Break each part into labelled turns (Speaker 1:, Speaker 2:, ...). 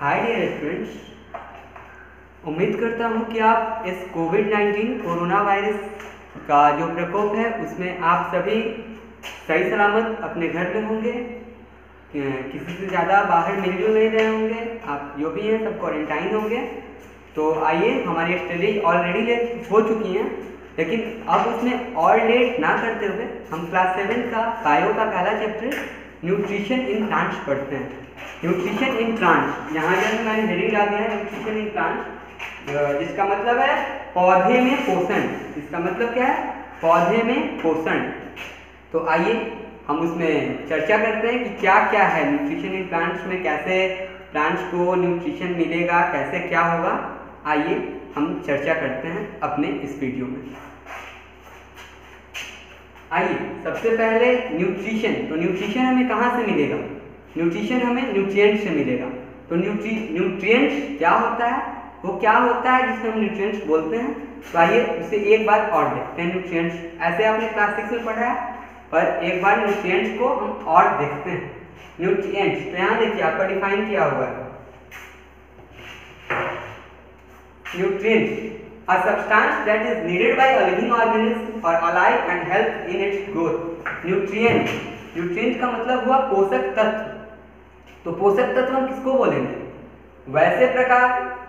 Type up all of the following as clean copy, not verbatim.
Speaker 1: Hi dear students, उम्मीद करता हूँ कि आप इस कोविड-19 कोरोना वायरस का जो प्रकोप है उसमें आप सभी सही सलामत अपने घर में होंगे, किसी से ज़्यादा बाहर मिल जुल नहीं रहे होंगे। आप जो भी हैं सब क्वारंटाइन होंगे। तो आइए, हमारी स्टडी ऑलरेडी लेट हो चुकी हैं, लेकिन अब उसमें और लेट ना करते हुए हम क्लास 7 का बायो का पहला चैप्टर न्यूट्रिशन इन प्लांट्स पढ़ते हैं। न्यूट्रिशन इन प्लांट्स, यहाँ जैसे मैंने हेडिंग डाल दिया है न्यूट्रिशन इन प्लांट्स, जिसका मतलब है पौधे में पोषण। इसका मतलब क्या है? पौधे में पोषण। तो आइए हम उसमें चर्चा करते हैं कि क्या क्या है न्यूट्रिशन इन प्लांट्स में, कैसे प्लांट्स को न्यूट्रिशन मिलेगा, कैसे क्या होगा। आइए हम चर्चा करते हैं अपने इस वीडियो में। आइए सबसे पहले न्यूट्रिशन। तो न्यूट्रिशन हमें कहाँ से मिलेगा? न्यूट्रिशन हमें न्यूट्रिएंट्स से मिलेगा। तो न्यूट्रिएंट्स क्या होता है? वो क्या होता है जिसे हम न्यूट्रिएंट्स बोलते हैं? तो आइए उसे एक बार और देखते हैं। न्यूट्रिएंट्स ऐसे आपने क्लास 6 में पढ़ा है, पर एक बार न्यूट्रिएंट्स को हम और देखते हैं। न्यूट्रिएंट्स, तो यहाँ देखिए आपका डिफाइन किया हुआ है। Nutrients, a substance that is needed by a living organism for alive and health in its growth. Nutrient का मतलब हुआ पोषक तत्व। तो पोषक तत्व हम किसको बोलेंगे? वैसे प्रकार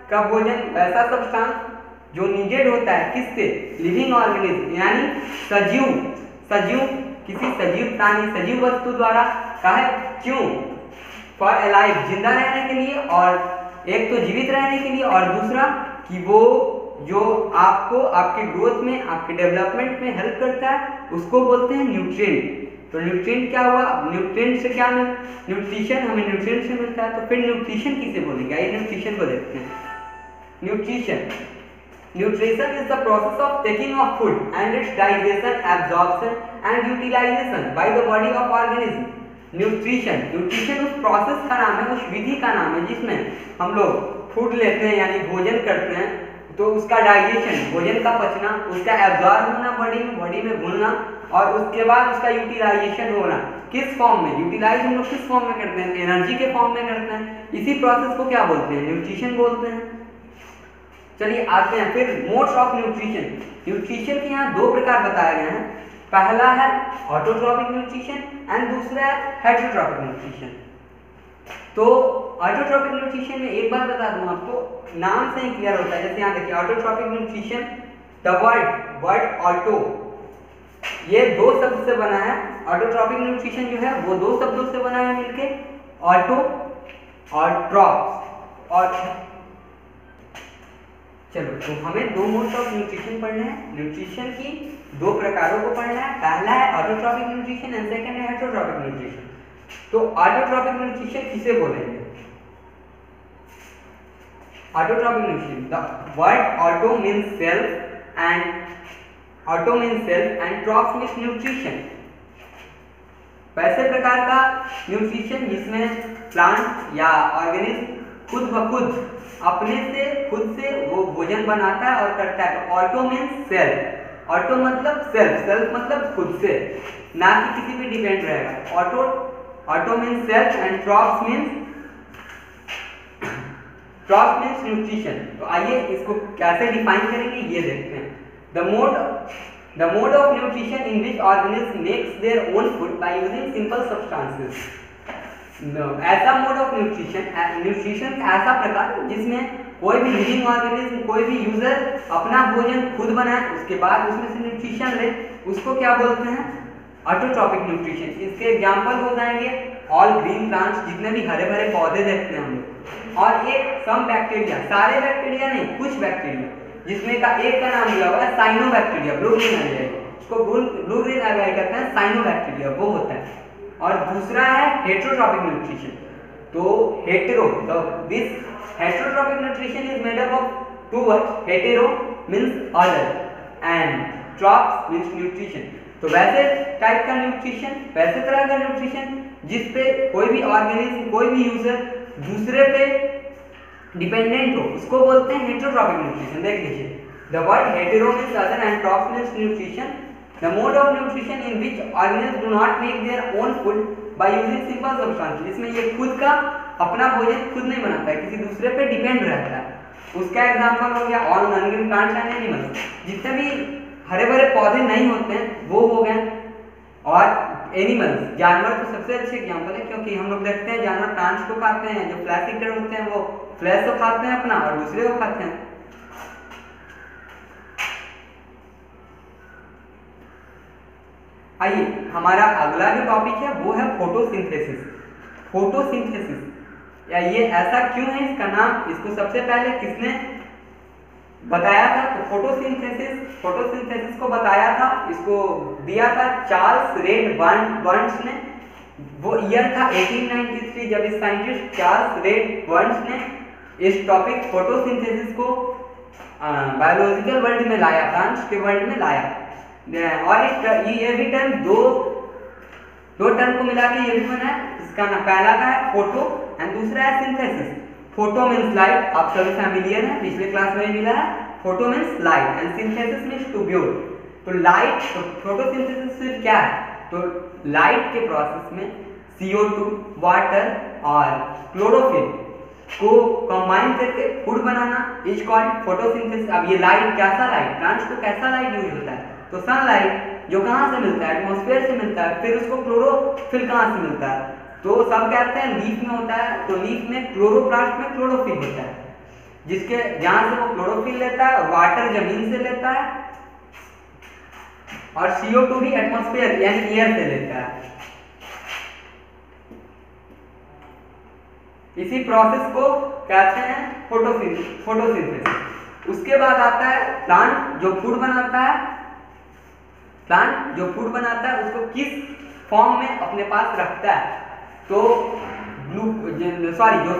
Speaker 1: का भोजन, वैसा सब्सटेंस जो नीडेड होता है किससे? लिविंग ऑर्गेनिज्म, यानी सजीव किसी सजीव प्राणी, सजीव वस्तु द्वारा। कहे क्यों? फॉर अलाइव, जिंदा रहने के लिए, और एक तो जीवित रहने के लिए, और दूसरा कि वो जो आपको आपके ग्रोथ में, आपके डेवलपमेंट में हेल्प करता है, उसको बोलते हैं न्यूट्रिएंट। तो न्यूट्रिएंट क्या हुआ? न्यूट्रिएंट से क्या न्यूट्रिशन हमें न्यूट्रिएंट से मिलता है। तो फिर न्यूट्रिशन किसे बोलेंगे? आइए न्यूट्रिशन को देखते हैं। Nutrition is the process of taking off food and its digestion, absorption and utilisation by the body of organism. Nutrition उस प्रोसेस का नाम है, उस विधि का नाम है जिसमें हम लोग फूड लेते हैं यानी भोजन करते हैं, तो उसका डाइजेशन, भोजन का पचना, उसका एब्जॉर्ब होना बॉडी में घुलना, और उसके बाद उसका यूटिलाइजेशन होना। किस फॉर्म में यूटिलाइज हम लोग किस फॉर्म में करते हैं? एनर्जी के फॉर्म में करते हैं। इसी प्रोसेस को क्या बोलते हैं? न्यूट्रिशन बोलते हैं। चलिए आते हैं फिर मोड्स ऑफ न्यूट्रिशन। न्यूट्रिशन के यहाँ दो प्रकार बताए गए हैं। पहला है ऑटोट्रॉपिक न्यूट्रिशन एंड दूसरा है हेटेरोट्रॉपिक न्यूट्रिशन। तो ऑटोट्रॉपिक न्यूट्रिशन में एक बात बता दूं आपको, नाम से ही क्लियर होता है। जैसे यहाँ देखिए autotrophic nutrition, the word auto, ये दो शब्द से बना है। ऑटोट्रॉपिक न्यूट्रिशन जो है वो दो शब्दों से बना है मिलके, ऑटो और ट्रॉप्स। और चलो, तो हमें दो मोड्स ऑफ न्यूट्रिशन पढ़ना है। न्यूट्रिशन की दो प्रकारों को पढ़ना है। पहला है ऑटोट्रॉपिक न्यूट्रिशन एंड सेकंड है हेटेरोट्रॉपिक न्यूट्रिशन। तो ऑटोट्रॉपिक न्यूट्रिशन किसे बोलेंगे? Autotrophic nutrition, the word auto means self and trophs means nutrition. वैसे प्रकार का न्यूट्रिशन जिसमें प्लांट या ऑर्गेनिज्म खुद ब खुद अपने से खुद से वो भोजन बनाता है और करता है। तो ऑटो मींस सेल्फ, ऑटो मतलब सेल्फ मतलब खुद से, ना कि किसी पे डिपेंड रहेगा। Auto means self and trophs means nutrition. तो आइए इसको कैसे डिफाइन करेंगे ये देखते हैं। The mode of nutrition in which organism makes their own food by using simple substances. ऐसा मोड ऑफ न्यूट्रिशन ऐसा प्रकार जिसमें कोई भी लिविंग ऑर्गेनिज्म, कोई भी यूजर अपना भोजन खुद बनाए, उसके बाद उसमें से न्यूट्रिशन ले, उसको क्या बोलते हैं? Autotrophic nutrition. इसके एग्जांपल हो जाएंगे ऑल ग्रीन प्लांट्स, जितने भी हरे भरे पौधे देखते हैं हम लोग, और एक सम बैक्टीरिया, सारे बैक्टीरिया नहीं, कुछ बैक्टीरिया, जिसमें का एक का नाम दिया हुआ है साइनोबैक्टीरिया, ब्लू ग्रीन एल्गाई, उसको ब्लू ग्रीन एल्गाई कहते हैं, साइनोबैक्टीरिया वो होता है। और दूसरा है हेटेरोट्रॉपिक न्यूट्रिशन। तो this heterotrophic nutrition is made up of two words, hetero means other and trophs means nutrition. तो वैसे टाइप का न्यूट्रिशन, वैसे तरह का न्यूट्रिशन जिस पे कोई भी ऑर्गेनिज्म, कोई भी यूजर दूसरे पे डिपेंडेंट हो, उसको बोलते हैं हेटेरोट्रॉपिक न्यूट्रिशन। देख लीजिए, the word hetero means other and trophs means nutrition. The mode of nutrition in which organisms do not make their own food by using simple substance, जिसमें ये खुद का अपना भोजन खुद नहीं बनाता है, किसी दूसरे पे डिपेंड रहता है। उसका एग्जांपल हो गया all non-living plants and animals, जितने भी हरे भरे पौधे नहीं होते हैं वो हो गए। और एनिमल्स जानवर तो सबसे अच्छे एग्जांपल है, क्योंकि हम लोग देखते हैं जानवर प्लांट्स को खाते हैं, जो फ्लैश ईटर होते हैं वो फ्लैश तो खाते हैं अपना और दूसरे को खाते हैं। आइए हमारा अगला जो टॉपिक है वो है फोटोसिंथेसिस। फोटोसिंथेसिस या ये ऐसा क्यों है, इसका नाम इसको सबसे पहले किसने बताया था? तो फोटोसिंथेसिस को बताया था, इसको दिया था चार्ल्स रेड बर्न्स ने। वो ईयर था 1893 जब इस साइंटिस्ट चार्ल्स रेड बर्न्स ने इस टॉपिक फोटोसिंथेसिस को बायोलॉजिकल वर्ल्ड में लाया, प्लांट्स के वर्ल्ड में लाया। और ये भी टर्म दो टर्म को मिला के ये भी बना है। इसका ना पहला का है फोटो एंड दूसरा है सिंथेसिस। फोटो मींस लाइट, आप सभी फैमिलियर हैं, पिछले क्लास में मिला है। Photo means light and synthesis means to build. तो लाइट, तो फोटोसिंथेसिस क्या है? तो लाइट के प्रोसेस में CO2, वाटर और क्लोरोफिल को कंबाइन करके food banana is called photosynthesis. अब ये लाइट कैसा लाइट, प्लांट्स को कैसा लाइट यूज होता है? तो सनलाइट जो कहाँ से मिलता है? एटमॉस्फेयर से मिलता है। फिर उसको क्लोरोफिल कहाँ से मिलता है? तो सब कहते हैं लीफ में होता है, तो लीफ में क्लोरोप्लास्ट में क्लोरोफिल होता है, जिसके जहां से वो क्लोरोफिल लेता है, वाटर जमीन से लेता है और CO2 भी एटमॉस्फेयर यानी एयर से लेता है। इसी प्रोसेस को कहते हैं फोटोसिंथेसिस। उसके बाद आता है प्लांट जो फूड बनाता है। प्लांट जो फूड बनाता है उसको किस फॉर्म में अपने पास रखता है? तो जो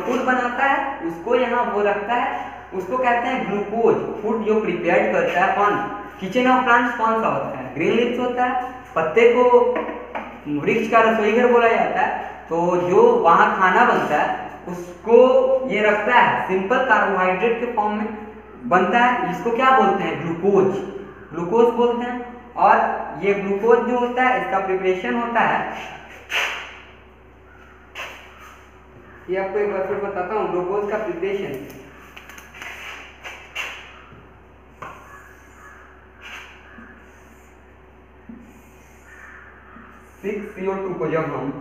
Speaker 1: फूड बनाता है उसको यहाँ वो रखता है, उसको कहते हैं ग्लूकोज। फूड जो प्रिपेयर करता है कौन? किचन ऑफ प्लांट्स कौन सा होता है? ग्रीन लीव्स होता है। पत्ते को वृक्ष का रसोई घर बोला जाता है। तो जो वहाँ खाना बनता है उसको ये रखता है, सिंपल कार्बोहाइड्रेट के फॉर्म में बनता है। इसको क्या बोलते हैं? ग्लूकोज बोलते हैं। और ये ग्लूकोज जो होता है इसका प्रिपरेशन होता है, ये आपको एक बार फिर बताता हूँ। ग्लूकोज का प्रिपरेशन 6CO2 को जब हम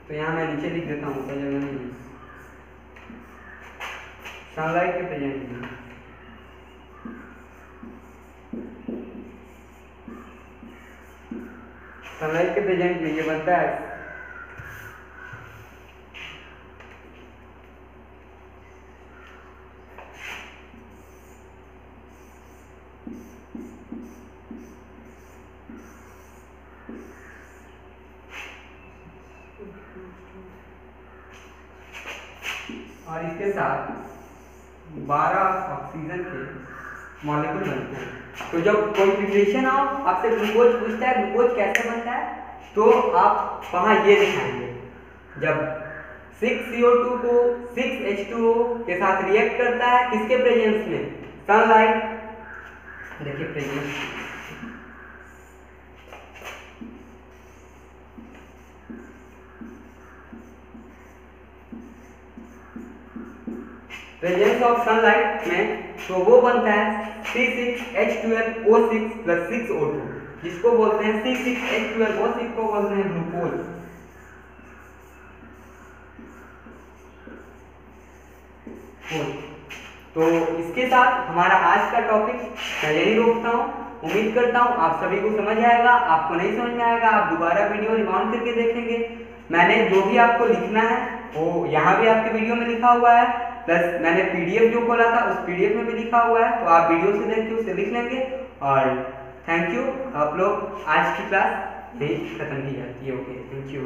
Speaker 1: तो यहाँ मैं नीचे लिख देता हूँ, जगह नहीं, सनलाइट के प्रेजेंट में ये बनता है और इसके साथ 12 ऑक्सीजन के मॉलिक्यूल बनते हैं। तो जब कोई प्रिपरेशन आपसे ग्लूकोज पूछता है ग्लूकोज कैसे बनता है, तो आप वहाँ ये दिखाएंगे, जब 6CO2 को 6H2O के साथ रिएक्ट करता है, किसके प्रेजेंस में? सनलाइट। देखिए प्रेजेंस ऑफ सनलाइट में, तो वो बनता है C6H12O6 + 6O2, जिसको बोलते हैं C6H12O6 को बोलते हैं ग्लूकोज। तो इसके साथ हमारा आज का टॉपिक मैं यही रोकता हूँ। उम्मीद करता हूँ आप सभी को समझ आएगा। आपको नहीं समझ में आएगा आप दोबारा वीडियो रिवाइंड करके देखेंगे। मैंने जो भी आपको लिखना है वो यहाँ भी आपके वीडियो में लिखा हुआ है, प्लस मैंने PDF जो खोला था उस PDF में भी लिखा हुआ है, तो आप वीडियो से देख के उसे लिख लेंगे। और थैंक यू। आप लोग आज की क्लास यही खत्म की जाती है। Okay, thank you.